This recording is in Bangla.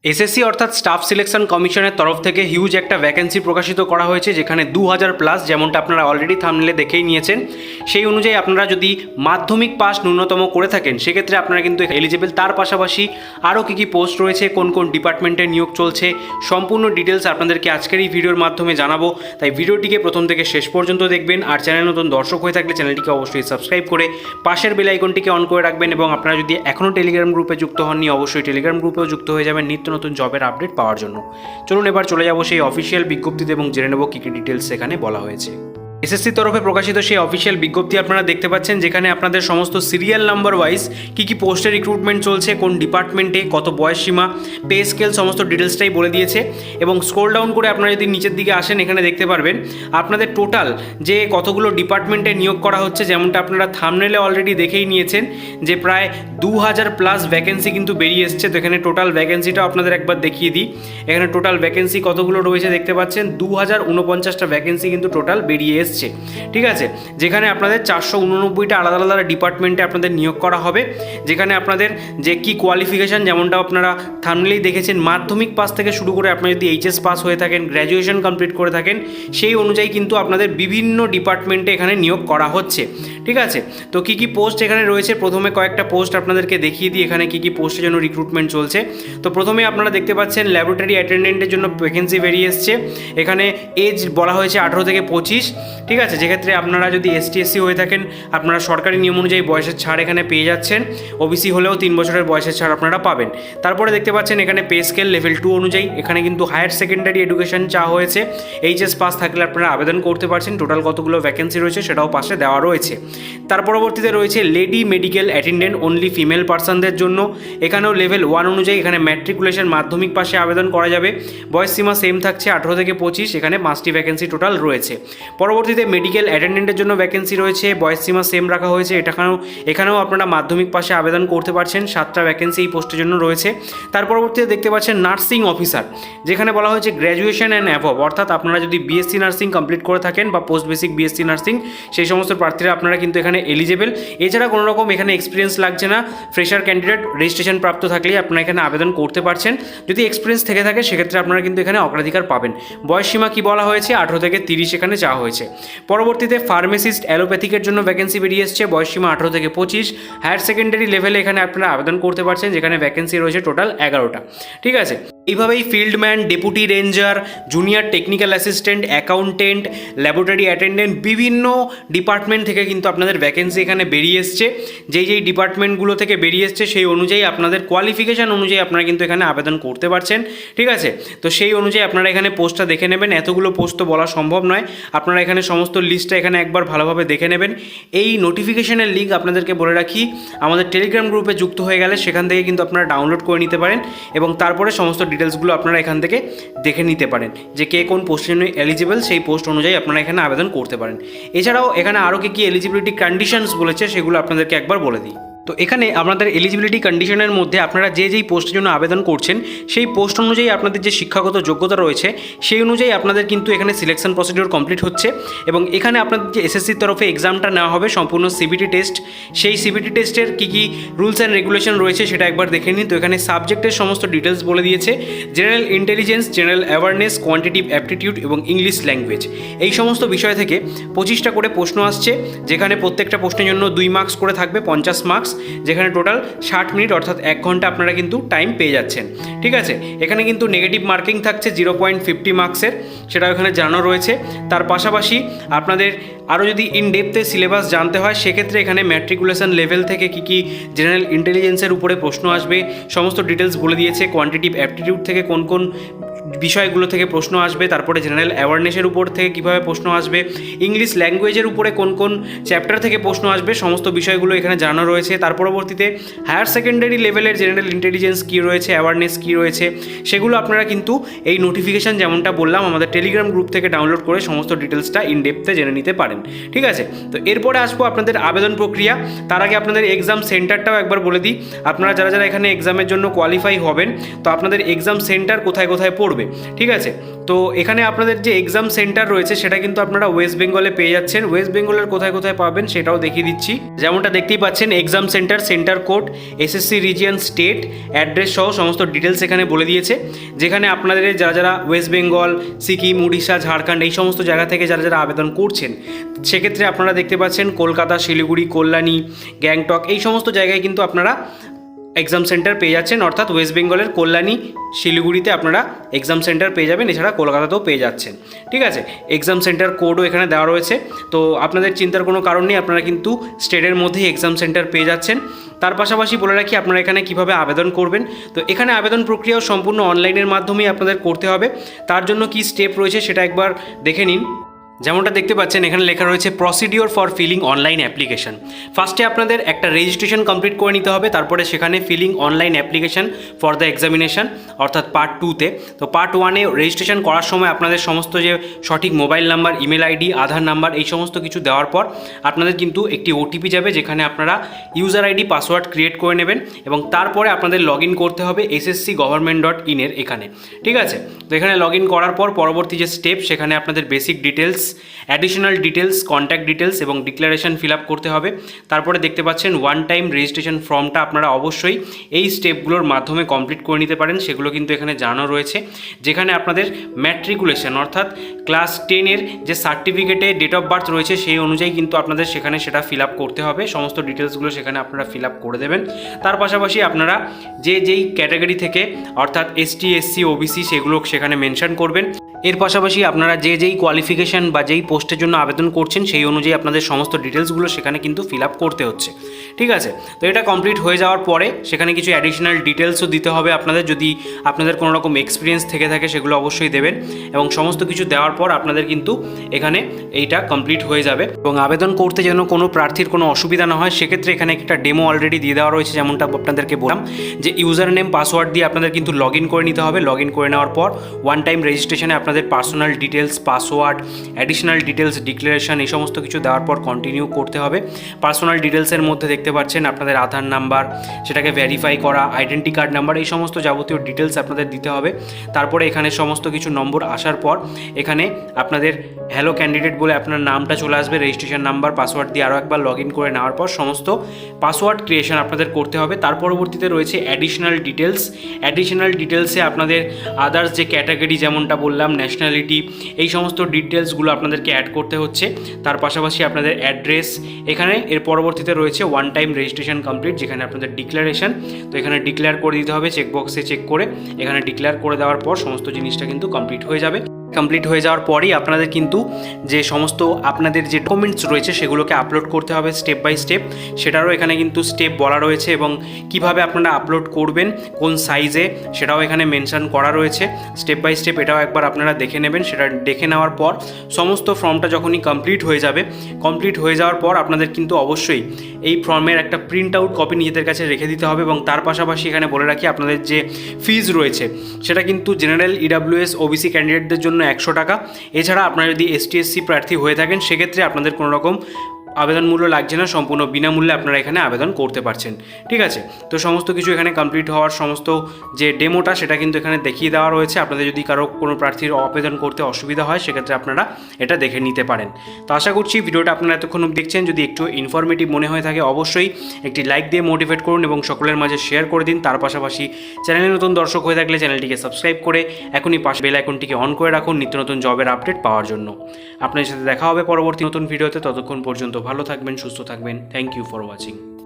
এসএসসি অর্থাৎ স্টাফ সিলেকশন কমিশনের তরফ থেকে হিউজ একটা ভ্যাকেন্সি প্রকাশিত করা হয়েছে, যেখানে 2000+ যেমনটা আপনারা অলরেডি থাম্বনেলে দেখেই নিয়েছেন। সেই অনুযায়ী আপনারা যদি মাধ্যমিক পাস ন্যূনতম করে থাকেন সেক্ষেত্রে আপনারা কিন্তু এলিজিবল। তার পাশাপাশি আরও কী কী পোস্ট রয়েছে, কোন কোন ডিপার্টমেন্টে নিয়োগ চলছে, সম্পূর্ণ ডিটেলস আপনাদেরকে আজকের এই ভিডিওর মাধ্যমে জানাবো। তাই ভিডিওটিকে প্রথম থেকে শেষ পর্যন্ত দেখবেন। আর চ্যানেল নতুন দর্শক হয়ে থাকলে চ্যানেলটিকে অবশ্যই সাবস্ক্রাইব করে পাশের বেল আইকনটিকে অন করে রাখবেন। এবং আপনারা যদি এখনও টেলিগ্রাম গ্রুপে যুক্ত হননি অবশ্যই টেলিগ্রাম গ্রুপেও যুক্ত হয়ে যাবেন নিত্য নতুন জবের আপডেট পাওয়ার জন্য। চলুন এবার চলে যাব সেই অফিসিয়াল বিজ্ঞপ্তিতে এবং জেনে নেব কী কী ডিটেলস সেখানে বলা হয়েছে। এসএসসির তরফে প্রকাশিত সেই অফিসিয়াল বিজ্ঞপ্তি আপনারা দেখতে পাচ্ছেন, যেখানে আপনাদের সমস্ত সিরিয়াল নাম্বার ওয়াইজ কী কী পোস্টের রিক্রুটমেন্ট চলছে, কোন ডিপার্টমেন্টে, কত বয়স সীমা, পে স্কেল, সমস্ত ডিটেলসটাই বলে দিয়েছে। এবং স্ক্রল ডাউন করে আপনারা যদি নিচের দিকে আসেন এখানে দেখতে পারবেন আপনাদের টোটাল যে কতগুলো ডিপার্টমেন্টে নিয়োগ করা হচ্ছে। যেমনটা আপনারা থাম্বনেলে অলরেডি দেখেই নিয়েছেন যে প্রায় 2000+ ভ্যাকেন্সি কিন্তু বেরিয়ে এসছে। তো এখানে টোটাল ভ্যাকেন্সিটাও আপনাদের একবার দেখিয়ে দিই। এখানে টোটাল ভ্যাকেন্সি কতগুলো রয়েছে দেখতে পাচ্ছেন, 2049টা ভ্যাকেন্সি কিন্তু টোটাল বেরিয়ে এসছে। ঠিক আছে, যেখানে আপনাদের 489টা আলাদা আলাদা ডিপার্টমেন্টে আপনাদের নিয়োগ করা হবে। যেখানে আপনাদের যে কি কোয়ালিফিকেশান, যেমনটা আপনারা থাম্বনেলেই দেখেছেন, মাধ্যমিক পাস থেকে শুরু করে আপনারা যদি এইচএস পাস হয়ে থাকেন, গ্র্যাজুয়েশন কমপ্লিট করে থাকেন, সেই অনুযায়ী কিন্তু আপনাদের বিভিন্ন ডিপার্টমেন্টে এখানে নিয়োগ করা হচ্ছে। ঠিক আছে, তো কী কী পোস্ট এখানে রয়েছে, প্রথমে কয়েকটা পোস্ট আপনাদেরকে দেখিয়ে দিই এখানে কী কী পোস্টের জন্য রিক্রুটমেন্ট চলছে। তো প্রথমে আপনারা দেখতে পাচ্ছেন ল্যাবরেটরি অ্যাটেন্ডেন্টের জন্য ভ্যাকেন্সি বেরিয়ে এসছে। এখানে এজ বলা হয়েছে 18 থেকে 25। ঠিক আছে, যেক্ষেত্রে আপনারা যদি এসটি/এসসি হয়ে থাকেন আপনারা সরকারি নিয়ম অনুযায়ী বয়সের ছাড় এখানে পেয়ে যাচ্ছেন। ওবিসি হলেও 3 বছরের বয়সের ছাড় আপনারা পাবেন। তারপরে দেখতে পাচ্ছেন এখানে পে স্কেল লেভেল 2 অনুযায়ী এখানে কিন্তু হায়ার সেকেন্ডারি এডুকেশন চাওয়া হয়েছে। এইচএস পাস থাকলে আপনারা আবেদন করতে পারছেন। টোটাল কতগুলো ভ্যাকেন্সি রয়েছে সেটাও পাশে দেওয়া রয়েছে। তার পরবর্তীতে রয়েছে lady medical attendant only female পার্সনদের জন্য। এখানেও লেভেল 1 অনুযায়ী এখানে ম্যাট্রিকুলেশন মাধ্যমিক পাশে আবেদন করা যাবে। বয়স সীমা সেম থাকছে 18 থেকে 25। এখানে 5টি ভ্যাকেন্সি টোটাল রয়েছে। পরবর্তীতে মেডিকেল অ্যাটেন্ডেন্টের জন্য ভ্যাকেন্সি রয়েছে, বয়স সীমা সেম রাখা হয়েছে। এখানেও আপনারা মাধ্যমিক পাশে আবেদন করতে পারছেন। 7টা ভ্যাকেন্সি এই পোস্টের জন্য রয়েছে। তার পরবর্তীতে দেখতে পাচ্ছেন নার্সিং অফিসার, যেখানে বলা হয়েছে গ্র্যাজুয়েশন অ্যান্ড অ্যাবভ, অর্থাৎ আপনারা যদি বিএসসি নার্সিং কমপ্লিট করে থাকেন বা পোস্ট বেসিক বিএসসি নার্সিং, সেই সমস্ত প্রার্থীরা আপনারা কিন্তু এখানে এলিজেবল। এছাড়া কোনো রকম এখানে এক্সপিরিয়েন্স লাগছে না। ফ্রেশার ক্যান্ডিডেট রেজিস্ট্রেশন প্রাপ্ত থাকলেই আপনারা এখানে আবেদন করতে পারছেন। যদি এক্সপিরিয়েন্স থেকে থাকে সেক্ষেত্রে আপনারা কিন্তু এখানে অগ্রাধিকার পাবেন। বয়স সীমা কী বলা হয়েছে, 18 থেকে 30 এখানে চাওয়া হয়েছে। পরবর্তীতে ফার্মেসিস্ট অ্যালোপ্যাথিকের জন্য ভ্যাকেন্সি বেরিয়ে এসছে, বয়স সীমা 18 থেকে 25। হায়ার সেকেন্ডারি লেভেলে এখানে আপনারা আবেদন করতে পারছেন, যেখানে ভ্যাকেন্সি রয়েছে টোটাল 11টা। ঠিক আছে, এইভাবেই fieldman, deputy ranger, junior technical assistant, accountant, laboratory attendant, বিভিন্ন ডিপার্টমেন্ট থেকে কিন্তু আপনাদের ভ্যাকেন্সি এখানে বেরিয়ে এসছে। যেই ডিপার্টমেন্টগুলো থেকে বেরিয়ে এসছে সেই অনুযায়ী আপনাদের কোয়ালিফিকেশান অনুযায়ী আপনারা কিন্তু এখানে আবেদন করতে পারছেন। ঠিক আছে, তো সেই অনুযায়ী আপনারা এখানে পোস্টটা দেখে নেবেন। এতগুলো পোস্ট তো বলা সম্ভব নয়, আপনারা এখানে সমস্ত লিস্টটা এখানে একবার ভালোভাবে দেখে নেবেন। এই নোটিফিকেশনের লিঙ্ক আপনাদেরকে বলে রাখি, আমাদের টেলিগ্রাম গ্রুপে যুক্ত হয়ে গেলে সেখান থেকে কিন্তু আপনারা ডাউনলোড করে নিতে পারেন এবং তারপরে সমস্ত ডিটেলসগুলো আপনারা এখান থেকে দেখে নিতে পারেন যে কে কোন পোস্টের জন্য এলিজিবল, সেই পোস্ট অনুযায়ী আপনারা এখানে আবেদন করতে পারেন। এছাড়াও এখানে আরও কী এলিজিবিলিটি কন্ডিশনস বলেছে সেগুলো আপনাদেরকে একবার বলে দিই। তো এখানে আপনাদের এলিজিবিলিটি কন্ডিশনের মধ্যে আপনারা যেই পোস্টের জন্য আবেদন করছেন সেই পোস্ট অনুযায়ী আপনাদের যে শিক্ষাগত যোগ্যতা রয়েছে সেই অনুযায়ী আপনাদের কিন্তু এখানে সিলেকশন প্রসিডিওর কমপ্লিট হচ্ছে। এবং এখানে আপনাদের যে এসএসসির তরফে এক্সামটা নেওয়া হবে সম্পূর্ণ সিবিটি টেস্ট, সেই সিবিটি টেস্টের কী রুলস অ্যান্ড রেগুলেশন রয়েছে সেটা একবার দেখে নিন। তো এখানে সাবজেক্টের সমস্ত ডিটেলস বলে দিয়েছে, general intelligence, general awareness, quantitative aptitude এবং ইংলিশ ল্যাঙ্গুয়েজ। এই সমস্ত বিষয় থেকে 25টা করে প্রশ্ন আসছে, যেখানে প্রত্যেকটা প্রশ্নের জন্য 2 মার্কস করে থাকবে, 50 মার্কস, যেখানে টোটাল 60 মিনিট অর্থাৎ 1 ঘন্টা আপনারা কিন্তু টাইম পেয়ে যাচ্ছেন। ঠিক আছে, এখানে কিন্তু নেগেটিভ মার্কিং থাকছে 0.50 মার্কসের, সেটাও এখানে জানানো রয়েছে। তার পাশাপাশি আপনাদের আরও যদি ইন ডেপথে সিলেবাস জানতে হয় সেক্ষেত্রে এখানে ম্যাট্রিকুলেশন লেভেল থেকে কী জেনারেল ইন্টেলিজেন্সের উপরে প্রশ্ন আসবে সমস্ত ডিটেলস বলে দিয়েছে। কোয়ান্টিটিভ অ্যাপটিটিউড থেকে কোন কোন বিষয়গুলো থেকে প্রশ্ন আসবে, তারপরে জেনারেল অ্যাওয়ারনেসের উপর থেকে কীভাবে প্রশ্ন আসবে, ইংলিশ ল্যাঙ্গুয়েজের উপরে কোন কোন চ্যাপ্টার থেকে প্রশ্ন আসবে, সমস্ত বিষয়গুলো এখানে জানানো রয়েছে। তার পরবর্তীতে হায়ার সেকেন্ডারি লেভেলের জেনারেল ইন্টেলিজেন্স কী রয়েছে, অ্যাওয়ারনেস কী রয়েছে, সেগুলো আপনারা কিন্তু এই নোটিফিকেশান যেমনটা বললাম আমাদের টেলিগ্রাম গ্রুপ থেকে ডাউনলোড করে সমস্ত ডিটেলসটা ইন ডেপথে জেনে নিতে পারেন। ঠিক আছে, তো এরপরে আসবো আপনাদের আবেদন প্রক্রিয়া। তার আগে আপনাদের এক্সাম সেন্টারটাও একবার বলে দিই। আপনারা যারা এখানে এক্সামের জন্য কোয়ালিফাই হবেন তো আপনাদের এক্সাম সেন্টার কোথায় কোথায় পড়বে করবে। ঠিক আছে, তো এখানে আপনাদের যে এক্সাম সেন্টার রয়েছে সেটা কিন্তু আপনারা ওয়েস্ট বেঙ্গলে পেয়ে যাচ্ছেন। ওয়েস্ট বেঙ্গলের কোথায় কোথায় পাবেন সেটাও দেখিয়ে দিচ্ছি। যেমনটা দেখতেই পাচ্ছেন exam centre, centre code, SSC region, state, address সহ সমস্ত ডিটেলস এখানে বলে দিয়েছে। যেখানে আপনাদের যারা যারা ওয়েস্ট বেঙ্গল, সিকিম, উড়িষ্যা, ঝাড়খণ্ড এই সমস্ত জায়গা থেকে যারা যারা আবেদন করছেন, সেক্ষেত্রে আপনারা দেখতে পাচ্ছেন কলকাতা, শিলিগুড়ি, কল্যাণী, গ্যাংটক এই সমস্ত জায়গায় কিন্তু আপনারা এক্সাম সেন্টার পেয়ে যাচ্ছেন। অর্থাৎ ওয়েস্ট বেঙ্গলের কল্যাণী, শিলিগুড়িতে আপনারা এক্সাম সেন্টার পেয়ে যাবেন, এছাড়া কলকাতাতেও পেয়ে যাচ্ছেন। ঠিক আছে, এক্সাম সেন্টার কোডও এখানে দেওয়া রয়েছে। তো আপনাদের চিন্তার কোনো কারণ নেই, আপনারা কিন্তু স্টেটের মধ্যেই এক্সাম সেন্টার পেয়ে যাচ্ছেন। তার পাশাপাশি বলে রাখি আপনারা এখানে কিভাবে আবেদন করবেন। তো এখানে আবেদন প্রক্রিয়াও সম্পূর্ণ অনলাইনের মাধ্যমেই আপনাদের করতে হবে। তার জন্য কি স্টেপ রয়েছে সেটা একবার দেখে নিন। যেমনটা দেখতে পাচ্ছেন এখানে লেখা রয়েছে procedure for filling online application. ফার্স্টে আপনাদের একটা রেজিস্ট্রেশন কমপ্লিট করে নিতে হবে, তারপরে সেখানে filling online application for the examination অর্থাৎ পার্ট 2তে। তো পার্ট 1-এ রেজিস্ট্রেশন করার সময় আপনাদের সমস্ত যে সঠিক মোবাইল নাম্বার, ইমেল আইডি, আধার নাম্বার এই সমস্ত কিছু দেওয়ার পর আপনাদের কিন্তু একটি ওটিপি যাবে, যেখানে আপনারা ইউজার আইডি পাসওয়ার্ড ক্রিয়েট করে নেবেন এবং তারপরে আপনাদের লগ ইন করতে হবে sscgovernment.in এর এখানে। ঠিক আছে, তো এখানে লগ ইন করার পর পরবর্তী যে স্টেপ সেখানে আপনাদের basic details, additional details, contact details এবং ডিক্লারেশন ফিল আপ করতে হবে। তারপরে দেখতে পাচ্ছেন ওয়ান টাইম রেজিস্ট্রেশন ফর্মটা আপনারা অবশ্যই এই স্টেপগুলোর মাধ্যমে কমপ্লিট করে নিতে পারেন। সেগুলো কিন্তু এখানে জানানো রয়েছে, যেখানে আপনাদের ম্যাট্রিকুলেশন অর্থাৎ ক্লাস 10-এর যে সার্টিফিকেটে ডেট অফ বার্থ রয়েছে সেই অনুযায়ী কিন্তু আপনাদের সেখানে সেটা ফিল আপ করতে হবে। সমস্ত ডিটেলসগুলো সেখানে আপনারা ফিল আপ করে দেবেন। তার পাশাপাশি আপনারা যেই ক্যাটাগরি থেকে অর্থাৎ ST, SC, OBC সেগুলো সেখানে মেনশন করবেন। এর পাশাপাশি আপনারা যেই কোয়ালিফিকেশান বা যেই পোস্টের জন্য আবেদন করছেন সেই অনুযায়ী আপনাদের সমস্ত ডিটেলসগুলো সেখানে কিন্তু ফিল আপ করতে হচ্ছে। ঠিক আছে, তো এটা কমপ্লিট হয়ে যাওয়ার পরে সেখানে কিছু অ্যাডিশনাল ডিটেলসও দিতে হবে আপনাদের। যদি আপনাদের কোনো রকম এক্সপিরিয়েন্স থেকে থাকে সেগুলো অবশ্যই দেবেন এবং সমস্ত কিছু দেওয়ার পর আপনাদের কিন্তু এখানে এইটা কমপ্লিট হয়ে যাবে। এবং আবেদন করতে যেন কোনো প্রার্থীর কোনো অসুবিধা না হয় সেক্ষেত্রে এখানে একটা ডেমো অলরেডি দিয়ে দেওয়া রয়েছে। যেমনটা আপনাদেরকে বললাম যে ইউজার নেম, পাসওয়ার্ড দিয়ে আপনাদের কিন্তু লগ ইন করে নিতে হবে। লগ ইন করে নেওয়ার পর ওয়ান টাইম রেজিস্ট্রেশনে আপনাদের personal details, password, additional details, declaration এই সমস্ত কিছু দেওয়ার পর কন্টিনিউ করতে হবে। পার্সোনাল ডিটেলসের মধ্যে দেখতে পাচ্ছেন আপনাদের আধার নাম্বার, সেটাকে ভেরিফাই করা, আইডেন্টি কার্ড নাম্বার এই সমস্ত যাবতীয় ডিটেলস আপনাদের দিতে হবে। তারপরে এখানে সমস্ত কিছু নম্বর আসার পর এখানে আপনাদের হ্যালো ক্যান্ডিডেট বলে আপনার নামটা চলে আসবে, রেজিস্ট্রেশন নাম্বার, পাসওয়ার্ড দিয়ে আরও একবার লগ ইন করে নেওয়ার পর সমস্ত পাসওয়ার্ড ক্রিয়েশন আপনাদের করতে হবে। তার পরবর্তীতে রয়েছে অ্যাডিশনাল ডিটেলস। অ্যাডিশনাল ডিটেলসে আপনাদের আদার্স যে ক্যাটাগরি যেমনটা বললাম, ন্যাশনালিটি এই সমস্ত ডিটেলসগুলো আপনাদেরকে অ্যাড করতে হচ্ছে। তার পাশাপাশি আপনাদের অ্যাড্রেস এখানে। এর পরবর্তীতে রয়েছে ওয়ান টাইম রেজিস্ট্রেশন কমপ্লিট, যেখানে আপনাদের ডিক্লারেশন। তো এখানে ডিক্লেয়ার করে দিতে হবে, চেকবক্সে চেক করে এখানে ডিক্লেয়ার করে দেওয়ার পর সমস্ত জিনিসটা কিন্তু কমপ্লিট হয়ে যাবে। কমপ্লিট হয়ে যাওয়ার পরেই আপনাদের কিন্তু যে সমস্ত আপনাদের যে ডকুমেন্টস রয়েছে সেগুলোকে আপলোড করতে হবে স্টেপ বাই স্টেপ। সেটারও এখানে কিন্তু স্টেপ বলা রয়েছে এবং কিভাবে আপনারা আপলোড করবেন, কোন সাইজে সেটাও এখানে মেনশন করা রয়েছে স্টেপ বাই স্টেপ। এটাও একবার আপনারা দেখে নেবেন। সেটা দেখে নেওয়ার পর সমস্ত ফর্মটা যখনই কমপ্লিট হয়ে যাবে, কমপ্লিট হয়ে যাওয়ার পর আপনাদের কিন্তু অবশ্যই এই ফর্মের একটা প্রিন্ট আউট কপি নিজেদের কাছে রেখে দিতে হবে। এবং তার পাশাপাশি এখানে বলে রাখি আপনাদের যে ফিজ রয়েছে সেটা কিন্তু জেনারেল, EWS, OBC ক্যান্ডিডেটদের জন্য 100 টাকা। এছাড়া আপনারা যদি ST, SC প্রার্থী হয়ে থাকেন সেক্ষেত্রে আপনাদের কোনো রকম আবেদন মূল্য লাগছে না, সম্পূর্ণ বিনামূল্যে আপনারা এখানে আবেদন করতে পারছেন। ঠিক আছে, তো সমস্ত কিছু এখানে কমপ্লিট হওয়ার সমস্ত যে ডেমোটা সেটা কিন্তু এখানে দেখিয়ে দেওয়া রয়েছে। আপনাদের যদি কারো কোনো প্রার্থীর আবেদন করতে অসুবিধা হয় সেক্ষেত্রে আপনারা এটা দেখে নিতে পারেন। তো আশা করছি ভিডিওটা আপনারা এতক্ষণ দেখছেন, যদি একটু ইনফরমেটিভ মনে হয়ে থাকে অবশ্যই একটি লাইক দিয়ে মোটিভেট করুন এবং সকলের মাঝে শেয়ার করে দিন। তার পাশাপাশি চ্যানেলে নতুন দর্শক হয়ে থাকলে চ্যানেলটিকে সাবস্ক্রাইব করে এখনই পাশে বেল আইকনটিকে অন করে রাখুন নিত্য নতুন জবের আপডেট পাওয়ার জন্য। আপনাদের সাথে দেখা হবে পরবর্তী নতুন ভিডিওতে। ততক্ষণ পর্যন্ত ভালো থাকবেন, সুস্থ থাকবেন। Thank you for watching.